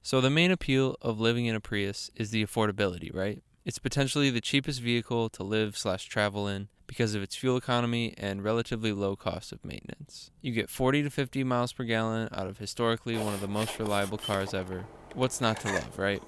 So the main appeal of living in a Prius is the affordability, right? It's potentially the cheapest vehicle to live/travel in because of its fuel economy and relatively low cost of maintenance. You get 40 to 50 miles per gallon out of historically one of the most reliable cars ever. What's not to love, right?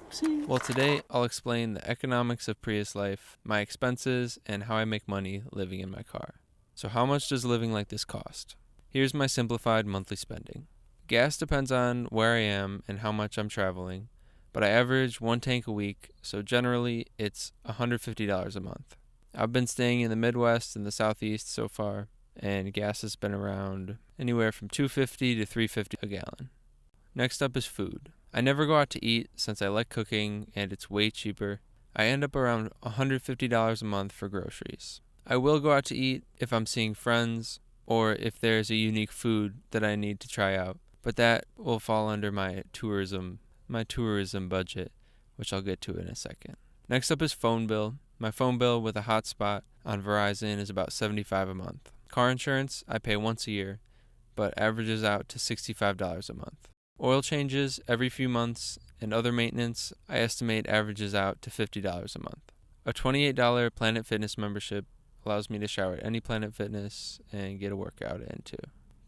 Well, today I'll explain the economics of Prius life, my expenses, and how I make money living in my car. So how much does living like this cost? Here's my simplified monthly spending. Gas depends on where I am and how much I'm traveling, but I average 1 tank a week, so generally it's $150 a month. I've been staying in the Midwest and the Southeast so far, and gas has been around anywhere from $2.50 to $3.50 a gallon. Next up is food. I never go out to eat since I like cooking and it's way cheaper. I end up around $150 a month for groceries. I will go out to eat if I'm seeing friends or if there's a unique food that I need to try out, but that will fall under my tourism budget, which I'll get to in a second. Next up is phone bill. My phone bill with a hotspot on Verizon is about $75 a month. Car insurance I pay once a year, but averages out to $65 a month. Oil changes every few months and other maintenance I estimate averages out to $50 a month. A $28 Planet Fitness membership allows me to shower at any Planet Fitness and get a workout in too.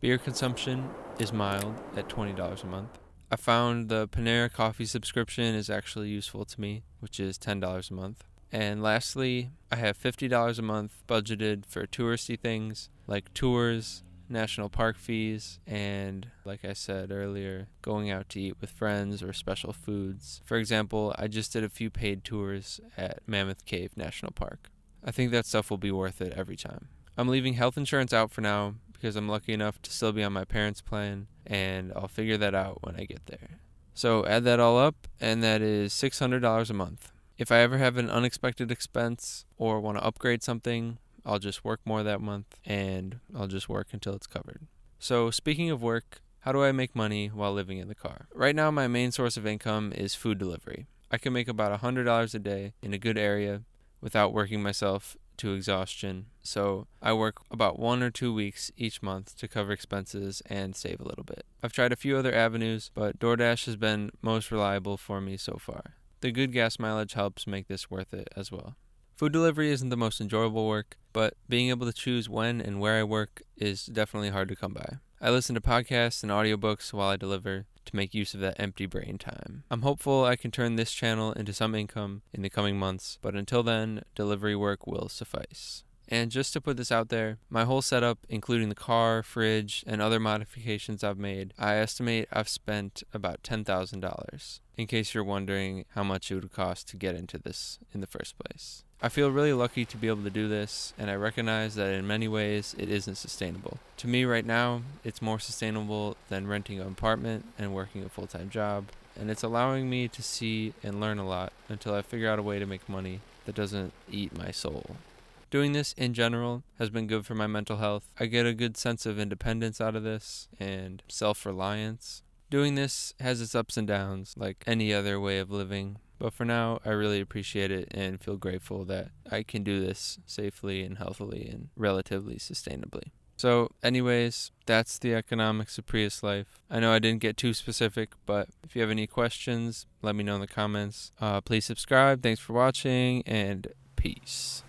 Beer consumption is mild at $20 a month. I found the Panera coffee subscription is actually useful to me, which is $10 a month. And lastly, I have $50 a month budgeted for touristy things like tours, national park fees, and like I said earlier, going out to eat with friends or special foods. For example, I just did a few paid tours at Mammoth Cave National Park. I think that stuff will be worth it every time. I'm leaving health insurance out for now because I'm lucky enough to still be on my parents' plan, and I'll figure that out when I get there. So add that all up, and that is $600 a month. If I ever have an unexpected expense or want to upgrade something, I'll just work more that month, and I'll just work until it's covered. So speaking of work, how do I make money while living in the car? Right now, my main source of income is food delivery. I can make about $100 a day in a good area without working myself to exhaustion. So I work about 1 or 2 weeks each month to cover expenses and save a little bit. I've tried a few other avenues, but DoorDash has been most reliable for me so far. The good gas mileage helps make this worth it as well. Food delivery isn't the most enjoyable work, but being able to choose when and where I work is definitely hard to come by. I listen to podcasts and audiobooks while I deliver to make use of that empty brain time. I'm hopeful I can turn this channel into some income in the coming months, but until then, delivery work will suffice. And just to put this out there, my whole setup, including the car, fridge, and other modifications I've made, I estimate I've spent about $10,000, in case you're wondering how much it would cost to get into this in the first place. I feel really lucky to be able to do this, and I recognize that in many ways it isn't sustainable. To me right now, it's more sustainable than renting an apartment and working a full-time job, and it's allowing me to see and learn a lot until I figure out a way to make money that doesn't eat my soul. Doing this in general has been good for my mental health. I get a good sense of independence out of this and self-reliance. Doing this has its ups and downs like any other way of living, but for now I really appreciate it and feel grateful that I can do this safely and healthily and relatively sustainably. So anyways, that's the economics of Prius life. I know I didn't get too specific, but if you have any questions, let me know in the comments. Please subscribe. Thanks for watching, and peace.